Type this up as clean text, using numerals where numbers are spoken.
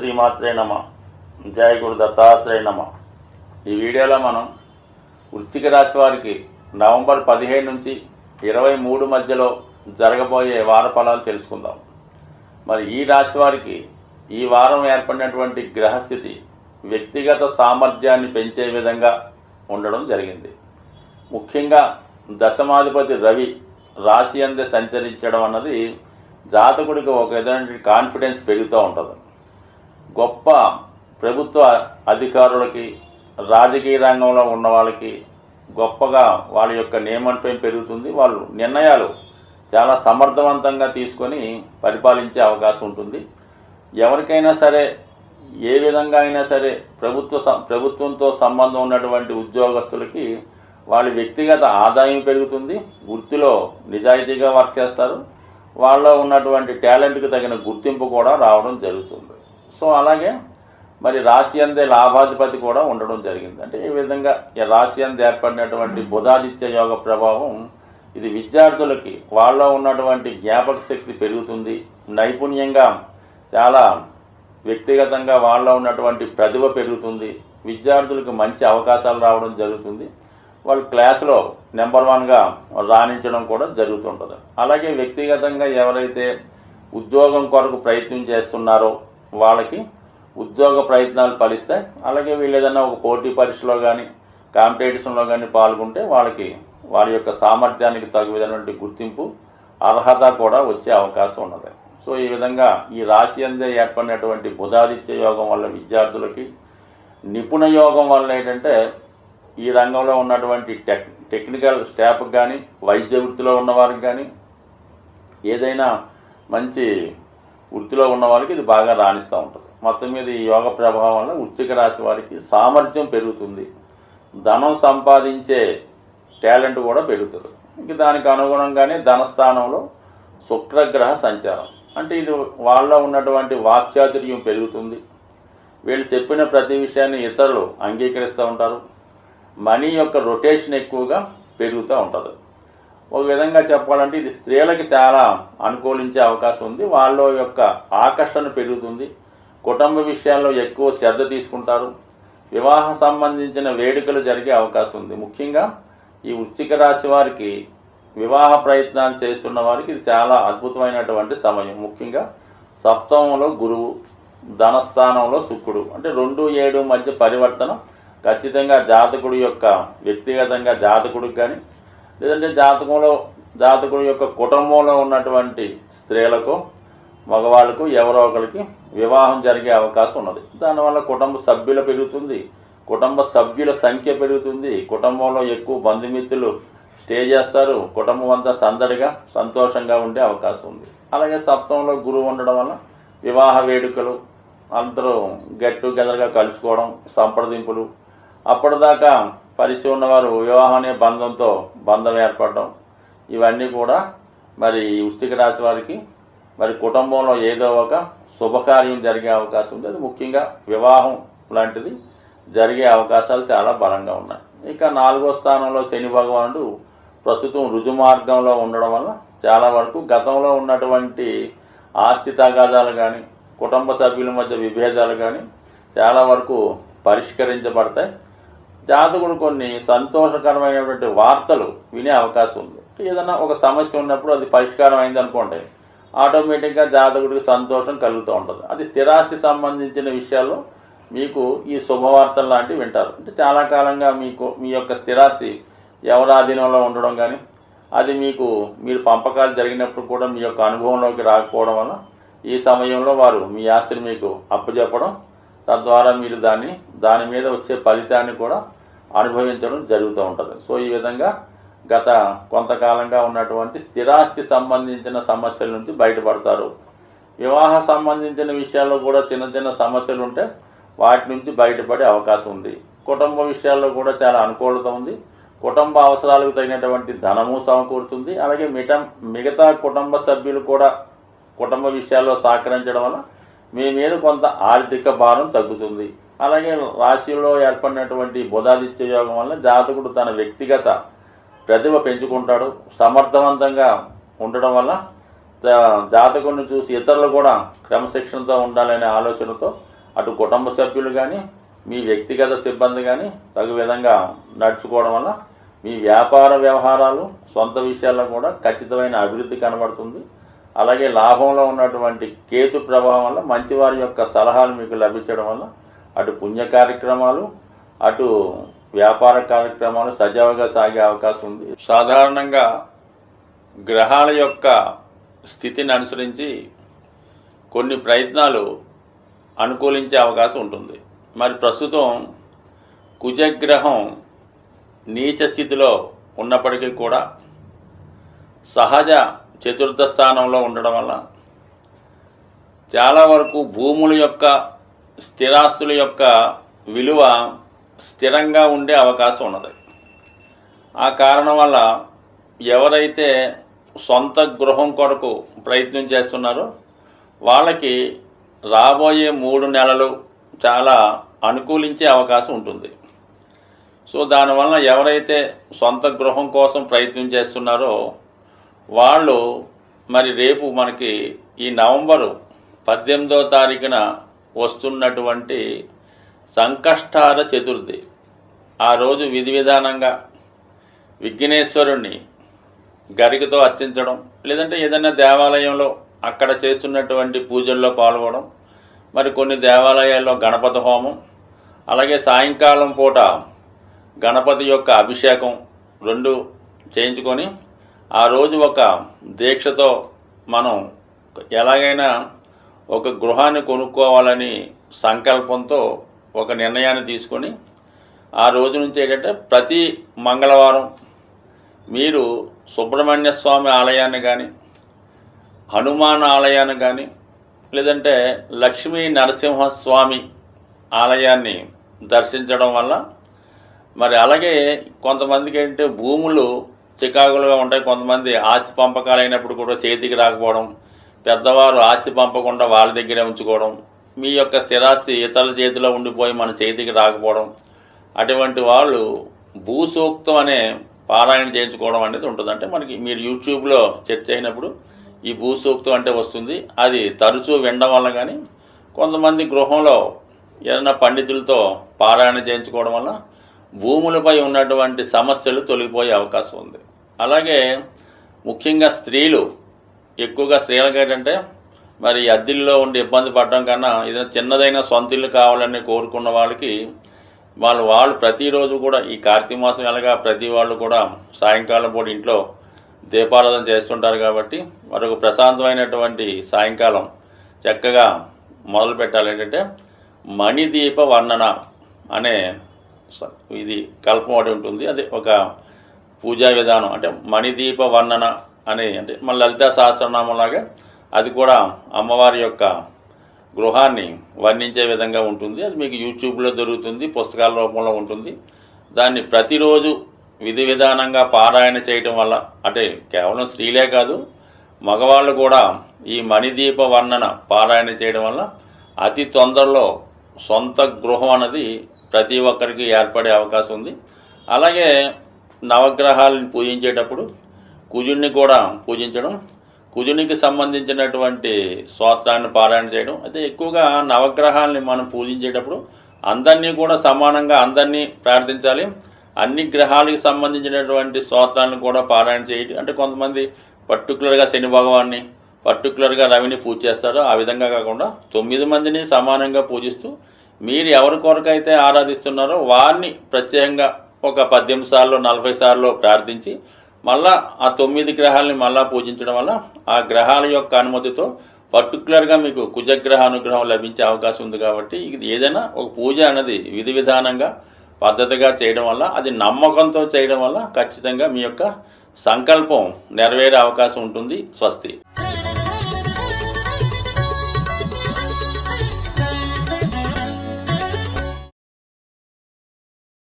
శ్రీమాత్రే నమ. జయ గురు దత్తాత్రేయ నమ. ఈ వీడియోలో మనం వృశ్చిక రాశి వారికి నవంబర్ 15 నుంచి 23 మధ్యలో జరగబోయే వార ఫలాలు తెలుసుకుందాం. మరి ఈ రాశి వారికి ఈ వారం ఏర్పడినటువంటి గ్రహస్థితి వ్యక్తిగత సామర్థ్యాన్ని పెంచే విధంగా ఉండడం జరిగింది. ముఖ్యంగా దశమాధిపతి రవి రాశి అందే సంచరించడం అన్నది జాతకుడికి ఒక విధమైన కాన్ఫిడెన్స్ పెరుగుతూ ఉంటుంది. గొప్ప ప్రభుత్వ అధికారులకి, రాజకీయ రంగంలో ఉన్న వాళ్ళకి గొప్పగా వాళ్ళ యొక్క నియమనం పెరుగుతుంది. వాళ్ళు నిర్ణయాలు చాలా సమర్థవంతంగా తీసుకొని పరిపాలించే అవకాశం ఉంటుంది. ఎవరికైనా సరే, ఏ విధంగా అయినా సరే ప్రభుత్వంతో సంబంధం ఉన్నటువంటి ఉద్యోగస్తులకి వాళ్ళ వ్యక్తిగత ఆదాయం పెరుగుతుంది. వృత్తిలో నిజాయితీగా వర్క్ చేస్తారు. వాళ్ళలో ఉన్నటువంటి టాలెంట్కి తగిన గుర్తింపు కూడా రావడం జరుగుతుంది. సో అలాగే మరి రాశి అందే లాభాధిపతి కూడా ఉండడం జరిగింది. అంటే ఈ విధంగా ఈ రాశి అందే ఏర్పడినటువంటి బుధాదిత్య యోగ ప్రభావం ఇది విద్యార్థులకి వాళ్ళలో ఉన్నటువంటి జ్ఞాపక శక్తి పెరుగుతుంది. నైపుణ్యంగా చాలా వ్యక్తిగతంగా వాళ్ళలో ఉన్నటువంటి ప్రతిభ పెరుగుతుంది. విద్యార్థులకు మంచి అవకాశాలు రావడం జరుగుతుంది. వాళ్ళు క్లాసులో నెంబర్ 1గా రాణించడం కూడా జరుగుతుంటుంది. అలాగే వ్యక్తిగతంగా ఎవరైతే ఉద్యోగం కొరకు ప్రయత్నం చేస్తున్నారో వాళ్ళకి ఉద్యోగ ప్రయత్నాలు ఫలిస్తాయి. అలాగే వీళ్ళు ఏదైనా ఒక పోటీ పరీక్షలో కానీ కాంపిటీషన్లో కానీ పాల్గొంటే వాళ్ళకి వాళ్ళ యొక్క సామర్థ్యానికి తగు విధమైనటువంటి గుర్తింపు, అర్హత కూడా వచ్చే అవకాశం ఉన్నది. సో ఈ విధంగా ఈ రాశి అందే ఏర్పడినటువంటి బుధాదిత్య యోగం వల్ల విద్యార్థులకి, నిపుణ యోగం వల్ల ఏంటంటే ఈ రంగంలో ఉన్నటువంటి టెక్నికల్ స్టాఫ్కి కానీ, వైద్య వృత్తిలో ఉన్నవారికి కానీ, ఏదైనా మంచి వృత్తిలో ఉన్న వాళ్ళకి ఇది బాగా రాణిస్తూ ఉంటుంది. మొత్తం మీద ఈ యోగ ప్రభావం వల్ల వృశ్చిక రాశి వారికి సామర్థ్యం పెరుగుతుంది. ధనం సంపాదించే టాలెంట్ కూడా పెరుగుతుంది. ఇంక దానికి అనుగుణంగానే ధనస్థానంలో శుక్రగ్రహ సంచారం, అంటే ఇది వాళ్ళలో ఉన్నటువంటి వాక్చాతుర్యం పెరుగుతుంది. వీళ్ళు చెప్పిన ప్రతి విషయాన్ని ఇతరులు అంగీకరిస్తూ ఉంటారు. మనీ యొక్క రొటేషన్ ఎక్కువగా పెరుగుతూ ఉంటుంది. ఒక విధంగా చెప్పాలంటే ఇది స్త్రీలకి చాలా అనుకూలించే అవకాశం ఉంది. వాళ్ళ యొక్క ఆకర్షణ పెరుగుతుంది. కుటుంబ విషయాల్లో ఎక్కువ శ్రద్ధ తీసుకుంటారు. వివాహ సంబంధించిన వేడుకలు జరిగే అవకాశం ఉంది. ముఖ్యంగా ఈ వృశ్చిక రాశి వారికి వివాహ ప్రయత్నాలు చేస్తున్న వారికి ఇది చాలా అద్భుతమైనటువంటి సమయం. ముఖ్యంగా సప్తమంలో గురువు, ధనస్థానంలో శుక్రుడు, అంటే 2, 7 మధ్య పరివర్తన ఖచ్చితంగా జాతకుడి యొక్క వ్యక్తిగతంగా జాతకుడికి కానీ, లేదంటే జాతకుడి యొక్క కుటుంబంలో ఉన్నటువంటి స్త్రీలకు, మగవాళ్ళకు ఎవరో ఒకరికి వివాహం జరిగే అవకాశం ఉన్నది. దానివల్ల కుటుంబ సభ్యులు పెరుగుతుంది, కుటుంబ సభ్యుల సంఖ్య పెరుగుతుంది. కుటుంబంలో ఎక్కువ బంధుమిత్రులు స్టే చేస్తారు. కుటుంబం అంతా సందడిగా సంతోషంగా ఉండే అవకాశం ఉంది. అలాగే సప్తమంలో గురువు ఉండడం వల్ల వివాహ వేడుకలు, అందరూ గెట్ టుగెదర్గా కలుసుకోవడం, సంప్రదింపులు, అప్పటిదాకా పరిచయం ఉన్నవారు వివాహం అనే బంధం ఏర్పడడం, ఇవన్నీ కూడా మరి వృశ్చిక రాశి వారికి మరి కుటుంబంలో ఏదో ఒక శుభకార్యం జరిగే అవకాశం ఉంది. అది ముఖ్యంగా వివాహం లాంటిది జరిగే అవకాశాలు చాలా బలంగా ఉన్నాయి. ఇక 4వ స్థానంలో శని భగవానుడు ప్రస్తుతం రుజుమార్గంలో ఉండడం వల్ల చాలా వరకు గతంలో ఉన్నటువంటి ఆస్తి తగాదాలు కానీ, కుటుంబ సభ్యుల మధ్య విభేదాలు కానీ చాలా వరకు పరిష్కరించబడతాయి. జాతకుడు కొన్ని సంతోషకరమైనటువంటి వార్తలు వినే అవకాశం ఉంది. ఏదైనా ఒక సమస్య ఉన్నప్పుడు అది పరిష్కారం అయిందనుకోండి, ఆటోమేటిక్గా జాతకుడికి సంతోషం కలుగుతూ ఉంటుంది. అది స్థిరాస్తి సంబంధించిన విషయాల్లో మీకు ఈ శుభవార్తలు లాంటివి వింటారు. అంటే చాలా కాలంగా మీ యొక్క స్థిరాస్తి ఎవరి ఆధీనంలో ఉండడం కానీ, అది మీరు పంపకాలు జరిగినప్పుడు కూడా మీ యొక్క అనుభవంలోకి రాకపోవడం వల్ల ఈ సమయంలో వారు మీ ఆస్తిని మీకు అప్పచెప్పడం, తద్వారా మీరు దాని మీద వచ్చే ఫలితాన్ని కూడా అనుభవించడం జరుగుతూ ఉంటుంది. సో ఈ విధంగా గత కొంతకాలంగా ఉన్నటువంటి స్థిరాస్తి సంబంధించిన సమస్యల నుంచి బయటపడతారు. వివాహ సంబంధించిన విషయాల్లో కూడా చిన్న చిన్న సమస్యలు ఉంటే వాటి నుంచి బయటపడే అవకాశం ఉంది. కుటుంబ విషయాల్లో కూడా చాలా అనుకూలత ఉంది. కుటుంబ అవసరాలకు తగినటువంటి ధనము సమకూరుతుంది. అలాగే మిగతా కుటుంబ సభ్యులు కూడా కుటుంబ విషయాల్లో సహకరించడం వల్ల మీ మీద కొంత ఆర్థిక భారం తగ్గుతుంది. అలాగే రాశిలో ఏర్పడినటువంటి బుధాదిత్య యోగం వల్ల జాతకుడు తన వ్యక్తిగత ప్రతిభ పెంచుకుంటాడు. సమర్థవంతంగా ఉండడం వల్ల జాతకుడిని చూసి ఇతరులు కూడా క్రమశిక్షణతో ఉండాలనే ఆలోచనతో అటు కుటుంబ సభ్యులు కానీ మీ వ్యక్తిగత సిబ్బంది కానీ తగు విధంగా నడుచుకోవడం వల్ల మీ వ్యాపార వ్యవహారాలు సొంత విషయాల్లో కూడా ఖచ్చితమైన అభివృద్ధి కనబడుతుంది. అలాగే లాభంలో ఉన్నటువంటి కేతు ప్రభావం వల్ల మంచివారి యొక్క సలహాలు మీకు లభించడం వల్ల అటు పుణ్య కార్యక్రమాలు అటు వ్యాపార కార్యక్రమాలు సజావుగా సాగే అవకాశం ఉంది. సాధారణంగా గ్రహాల యొక్క స్థితిని అనుసరించి కొన్ని ప్రయత్నాలు అనుకూలించే అవకాశం ఉంటుంది. మరి ప్రస్తుతం కుజగ్రహం నీచ స్థితిలో ఉన్నప్పటికీ కూడా సహజ చతుర్థ స్థానంలో ఉండడం వల్ల చాలా వరకు భూముల యొక్క స్థిరాస్తుల యొక్క విలువ స్థిరంగా ఉండే అవకాశం ఉన్నది. ఆ కారణం వల్ల ఎవరైతే సొంత గృహం కొరకు ప్రయత్నం చేస్తున్నారో వాళ్ళకి రాబోయే 3 నెలలు చాలా అనుకూలించే అవకాశం ఉంటుంది. సో దానివల్ల ఎవరైతే సొంత గృహం కోసం ప్రయత్నం చేస్తున్నారో వాళ్ళు మరి రేపు మనకి ఈ నవంబరు 18వ తారీఖున వస్తున్నటువంటి సంకష్టార చతుర్థి ఆ రోజు విధి విధానంగా విఘ్నేశ్వరుణ్ణి గరికతో అర్చించడం, లేదంటే ఏదైనా దేవాలయంలో అక్కడ చేస్తున్నటువంటి పూజల్లో పాల్గొనడం, మరి కొన్ని దేవాలయాల్లో గణపతి హోమం, అలాగే సాయంకాలం పూట గణపతి యొక్క అభిషేకం 2 చేయించుకొని ఆ రోజు ఒక దీక్షతో మనం ఎలాగైనా ఒక గృహాన్ని కొనుక్కోవాలని సంకల్పంతో ఒక నిర్ణయాన్ని తీసుకొని ఆ రోజు నుంచి ఏంటంటే ప్రతి మంగళవారం మీరు సుబ్రహ్మణ్య స్వామి ఆలయాన్ని కానీ హనుమాన్ ఆలయాన్ని కానీ లేదంటే లక్ష్మీ నరసింహస్వామి ఆలయాన్ని దర్శించడం వల్ల మరి అలాగే కొంతమందికి ఏంటంటే భూములు చికాకులుగా ఉంటాయి. కొంతమంది ఆస్తి పంపకాలు అయినప్పుడు కూడా చేతికి రాకపోవడం, పెద్దవారు ఆస్తి పంపకుండా వాళ్ళ దగ్గరే ఉంచుకోవడం, మీ యొక్క స్థిరాస్తి ఇతరుల చేతిలో ఉండిపోయి మన చేతికి రాకపోవడం, అటువంటి వాళ్ళు భూసూక్తం అనే పారాయణ చేయించుకోవడం అనేది ఉంటుంది. అంటే మనకి మీరు యూట్యూబ్లో సెర్చ్ అయినప్పుడు ఈ భూసూక్తం అంటే వస్తుంది. అది తరచూ వినడం వల్ల కానీ కొంతమంది గృహంలో ఏదైనా పండితులతో పారాయణ చేయించుకోవడం వల్ల భూములపై ఉన్నటువంటి సమస్యలు తొలగిపోయే అవకాశం ఉంది. అలాగే ముఖ్యంగా ఎక్కువగా స్త్రీలకి ఏంటంటే మరి అద్దెల్లో ఉండి ఇబ్బంది పడడం కన్నా ఏదైనా చిన్నదైన సొంత ఇల్లు కావాలని కోరుకున్న వాళ్ళకి వాళ్ళు ప్రతిరోజు కూడా ఈ కార్తీక మాసం ఎలాగా ప్రతి వాళ్ళు కూడా సాయంకాలం పూట ఇంట్లో దీపారాధన చేస్తుంటారు కాబట్టి మరొక ప్రశాంతమైనటువంటి సాయంకాలం చక్కగా మొదలు పెట్టాలి. ఏంటంటే మణిదీప వర్ణన అనే ఇది కల్పం ఒకటి ఉంటుంది. అది ఒక పూజా విధానం. అంటే మణిదీప వర్ణన అని అంటే మన లలితా సహస్రనామంలాగా అది కూడా అమ్మవారి యొక్క గృహాన్ని వర్ణించే విధంగా ఉంటుంది. అది మీకు యూట్యూబ్లో దొరుకుతుంది, పుస్తకాల రూపంలో ఉంటుంది. దాన్ని ప్రతిరోజు విధి విధానంగా పారాయణ చేయటం వల్ల అంటే కేవలం స్త్రీలే కాదు మగవాళ్ళు కూడా ఈ మణిదీప వర్ణన పారాయణ చేయడం వల్ల అతి తొందరలో సొంత గృహం అన్నది ప్రతి ఒక్కరికి ఏర్పడే అవకాశం ఉంది. అలాగే నవగ్రహాలను పూజించేటప్పుడు కుజుడిని కూడా పూజించడం, కుజునికి సంబంధించినటువంటి స్తోత్రాన్ని పారాయణ చేయడం. అయితే ఎక్కువగా నవగ్రహాలని మనం పూజించేటప్పుడు అందరినీ కూడా సమానంగా అందరినీ ప్రార్థించాలి. అన్ని గ్రహాలకు సంబంధించినటువంటి స్తోత్రాలను కూడా పారాయణ చేయడం. అంటే కొంతమంది పర్టికులర్గా శని భగవాన్ని పర్టికులర్గా రవిని పూజ చేస్తారో ఆ విధంగా కాకుండా 9 మందిని సమానంగా పూజిస్తూ మీరు ఎవరి కొరకైతే ఆరాధిస్తున్నారో వారిని ప్రత్యేకంగా ఒక 18 సార్లు 40 సార్లు ప్రార్థించి మళ్ళా ఆ 9 గ్రహాలని మళ్ళా పూజించడం వల్ల ఆ గ్రహాల యొక్క అనుమతితో పర్టికులర్గా మీకు కుజగ్రహ అనుగ్రహం లభించే అవకాశం ఉంది. కాబట్టి ఇది ఏదైనా ఒక పూజ అనేది విధి విధానంగా పద్ధతిగా చేయడం వల్ల అది నమ్మకంతో చేయడం వల్ల ఖచ్చితంగా మీ యొక్క సంకల్పం నెరవేరే అవకాశం ఉంటుంది. స్వస్తి.